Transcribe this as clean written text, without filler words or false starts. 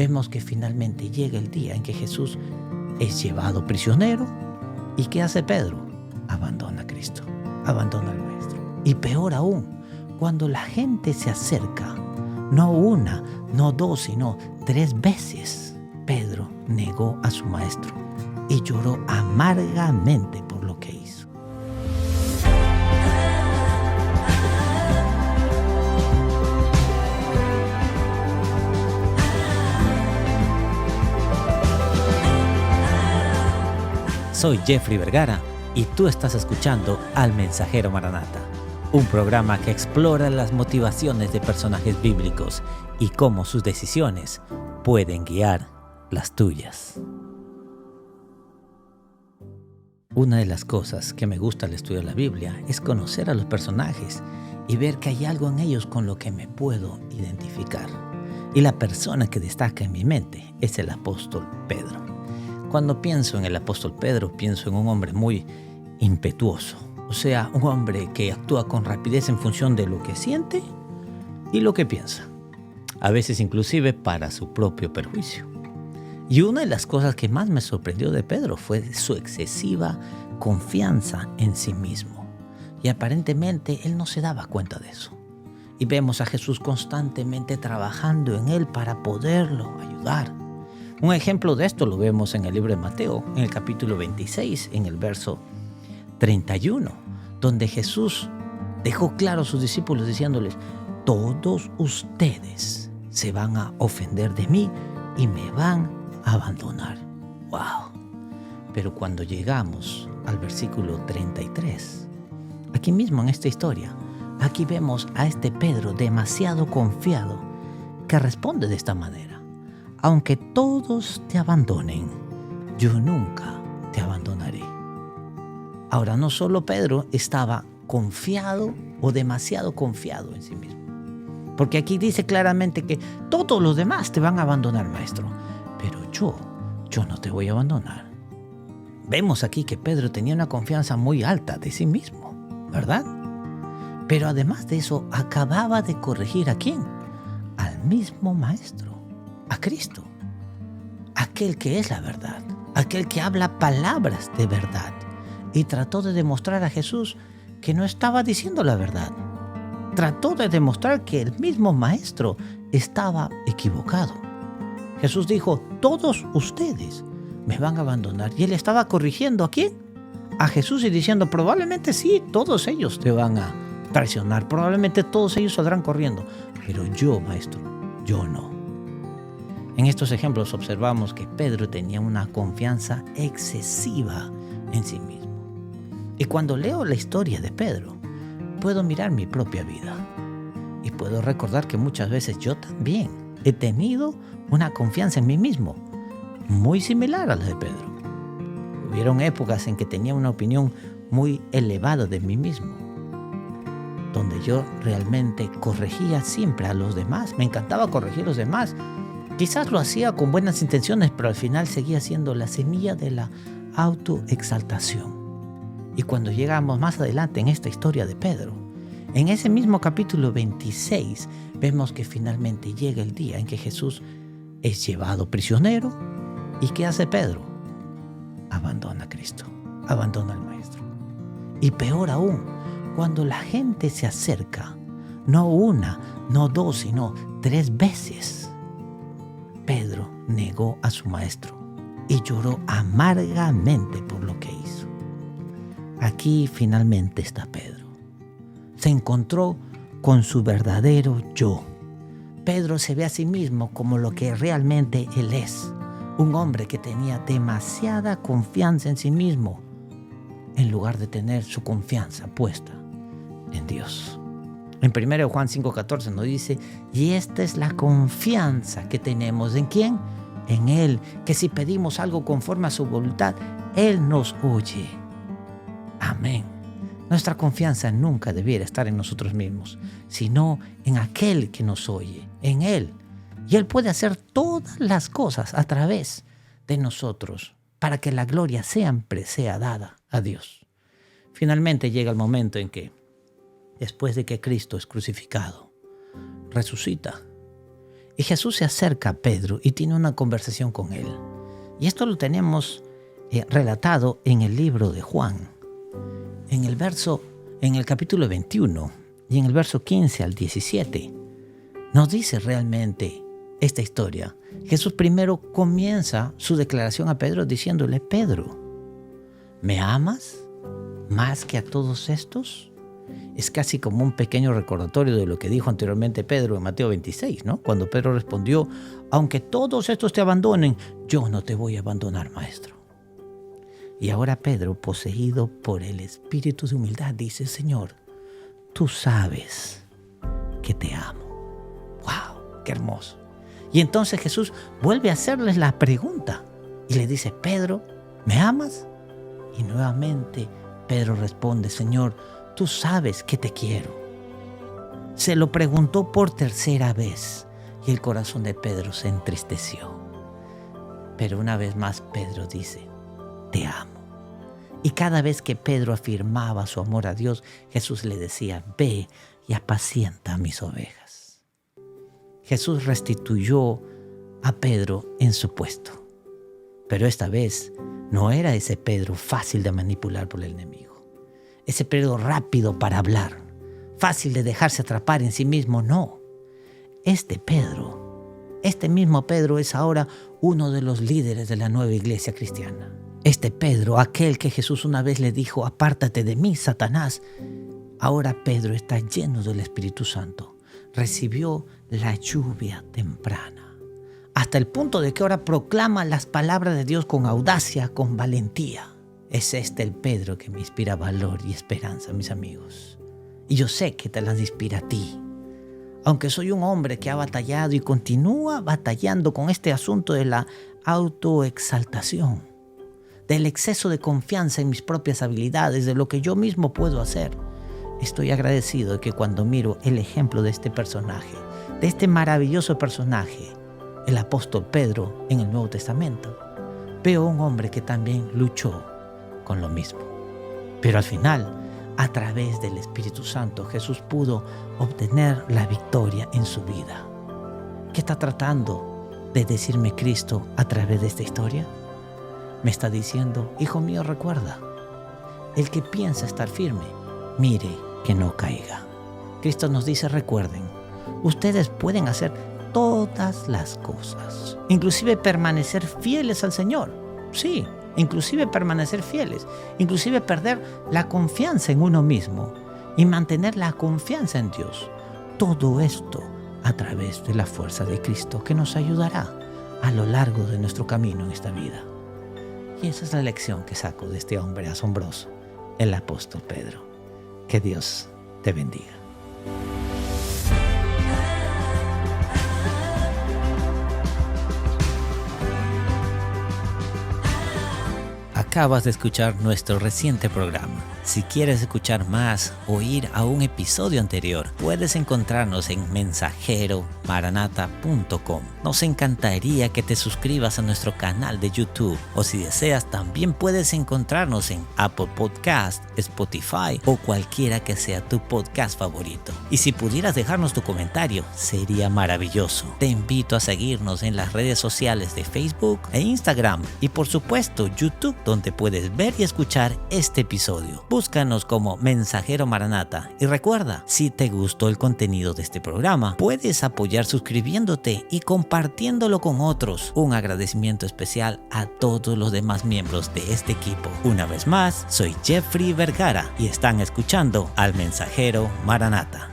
vemos que finalmente llega el día en que Jesús es llevado prisionero. ¿Y qué hace Pedro? Abandona a Cristo, abandona al Maestro. Y peor aún, cuando la gente se acerca, no una, no dos, sino 3 veces, Pedro negó a su Maestro y lloró amargamente por lo que hizo. Soy Jeffrey Vergara y tú estás escuchando Al Mensajero Maranata, un programa que explora las motivaciones de personajes bíblicos y cómo sus decisiones pueden guiar las tuyas. Una de las cosas que me gusta al estudiar la Biblia es conocer a los personajes y ver que hay algo en ellos con lo que me puedo identificar. Y la persona que destaca en mi mente es el apóstol Pedro. Cuando pienso en el apóstol Pedro, pienso en un hombre muy impetuoso. O sea, un hombre que actúa con rapidez en función de lo que siente y lo que piensa. A veces inclusive para su propio perjuicio. Y una de las cosas que más me sorprendió de Pedro fue su excesiva confianza en sí mismo. Y aparentemente él no se daba cuenta de eso. Y vemos a Jesús constantemente trabajando en él para poderlo ayudar. Un ejemplo de esto lo vemos en el libro de Mateo, en el capítulo 26, en el verso 31, donde Jesús dejó claro a sus discípulos diciéndoles: todos ustedes se van a ofender de mí y me van a abandonar. ¡Wow! Pero cuando llegamos al versículo 33, aquí mismo en esta historia, aquí vemos a este Pedro demasiado confiado que responde de esta manera: aunque todos te abandonen, yo nunca te abandonaré. Ahora, no solo Pedro estaba confiado o demasiado confiado en sí mismo, porque aquí dice claramente que todos los demás te van a abandonar, Maestro, pero yo no te voy a abandonar. Vemos aquí que Pedro tenía una confianza muy alta de sí mismo, ¿verdad? Pero además de eso, acababa de corregir ¿a quién? Al mismo Maestro. A Cristo, aquel que es la verdad, aquel que habla palabras de verdad, y trató de demostrar a Jesús que no estaba diciendo la verdad. Trató de demostrar que el mismo Maestro estaba equivocado. Jesús dijo: todos ustedes me van a abandonar. Y él estaba corrigiendo ¿a quién? A Jesús, y diciendo: probablemente sí, todos ellos te van a traicionar, probablemente todos ellos saldrán corriendo, pero yo, Maestro, yo no. En estos ejemplos observamos que Pedro tenía una confianza excesiva en sí mismo. Y cuando leo la historia de Pedro, puedo mirar mi propia vida y puedo recordar que muchas veces yo también he tenido una confianza en mí mismo muy similar a la de Pedro. Hubieron épocas en que tenía una opinión muy elevada de mí mismo, donde yo realmente corregía siempre a los demás. Me encantaba corregir a los demás. Quizás lo hacía con buenas intenciones, pero al final seguía siendo la semilla de la autoexaltación. Y cuando llegamos más adelante en esta historia de Pedro, en ese mismo capítulo 26, vemos que finalmente llega el día en que Jesús es llevado prisionero. ¿Y qué hace Pedro? Abandona a Cristo, abandona al Maestro. Y peor aún, cuando la gente se acerca, no una, no dos, sino 3 veces, Pedro negó a su Maestro y lloró amargamente por lo que hizo. Aquí finalmente está Pedro. Se encontró con su verdadero yo. Pedro se ve a sí mismo como lo que realmente él es. Un hombre que tenía demasiada confianza en sí mismo, en lugar de tener su confianza puesta en Dios. En 1 Juan 5:14 nos dice: y esta es la confianza que tenemos. ¿En quién? En Él, que si pedimos algo conforme a su voluntad, Él nos oye. Amén. Nuestra confianza nunca debiera estar en nosotros mismos, sino en aquel que nos oye, en Él. Y Él puede hacer todas las cosas a través de nosotros, para que la gloria siempre sea dada a Dios. Finalmente llega el momento en que, después de que Cristo es crucificado, resucita Y Jesús se acerca a Pedro y tiene una conversación con él. Y esto lo tenemos relatado en el libro de Juan. En el capítulo 21 y en el verso 15 al 17, nos dice realmente esta historia. Jesús primero comienza su declaración a Pedro diciéndole: Pedro, ¿me amas más que a todos estos? Es casi como un pequeño recordatorio de lo que dijo anteriormente Pedro en Mateo 26, ¿no? Cuando Pedro respondió: aunque todos estos te abandonen, yo no te voy a abandonar, maestro. Y ahora Pedro, poseído por el espíritu de humildad, dice: Señor, tú sabes que te amo. ¡Wow! ¡Qué hermoso! Y entonces Jesús vuelve a hacerles la pregunta y le dice: Pedro, ¿me amas? Y nuevamente Pedro responde: Señor, tú sabes que te quiero. Se lo preguntó por tercera vez y el corazón de Pedro se entristeció. Pero una vez más Pedro dice: te amo. Y cada vez que Pedro afirmaba su amor a Dios, Jesús le decía: ve y apacienta mis ovejas. Jesús restituyó a Pedro en su puesto. Pero esta vez no era ese Pedro fácil de manipular por el enemigo. Ese Pedro rápido para hablar, fácil de dejarse atrapar en sí mismo, no. Este mismo Pedro es ahora uno de los líderes de la nueva iglesia cristiana. Este Pedro, aquel que Jesús una vez le dijo: apártate de mí, Satanás. Ahora Pedro está lleno del Espíritu Santo. Recibió la lluvia temprana. Hasta el punto de que ahora proclama las palabras de Dios con audacia, con valentía. Es este el Pedro que me inspira valor y esperanza, mis amigos. Y yo sé que te las inspira a ti. Aunque soy un hombre que ha batallado y continúa batallando con este asunto de la autoexaltación, del exceso de confianza en mis propias habilidades, de lo que yo mismo puedo hacer. Estoy agradecido de que cuando miro el ejemplo de este personaje, de este maravilloso personaje, el apóstol Pedro en el Nuevo Testamento, veo un hombre que también luchó con lo mismo. Pero al final, a través del Espíritu Santo, Jesús pudo obtener la victoria en su vida. ¿Qué está tratando de decirme Cristo a través de esta historia? Me está diciendo: hijo mío, recuerda, el que piensa estar firme, mire que no caiga. Cristo nos dice: recuerden, ustedes pueden hacer todas las cosas, inclusive permanecer fieles al Señor. Sí, inclusive permanecer fieles, inclusive perder la confianza en uno mismo y mantener la confianza en Dios. Todo esto a través de la fuerza de Cristo, que nos ayudará a lo largo de nuestro camino en esta vida. Y esa es la lección que saco de este hombre asombroso, el apóstol Pedro. Que Dios te bendiga. Acabas de escuchar nuestro reciente programa. Si quieres escuchar más o ir a un episodio anterior, puedes encontrarnos en mensajeromaranata.com. Nos encantaría que te suscribas a nuestro canal de YouTube, o si deseas también puedes encontrarnos en Apple Podcast, Spotify o cualquiera que sea tu podcast favorito. Y si pudieras dejarnos tu comentario, sería maravilloso. Te invito a seguirnos en las redes sociales de Facebook e Instagram y por supuesto YouTube, donde puedes ver y escuchar este episodio. Búscanos como Mensajero Maranata y recuerda, si te gustó el contenido de este programa, puedes apoyar suscribiéndote y compartiéndolo con otros. Un agradecimiento especial a todos los demás miembros de este equipo. Una vez más, soy Jeffrey Vergara y están escuchando al Mensajero Maranata.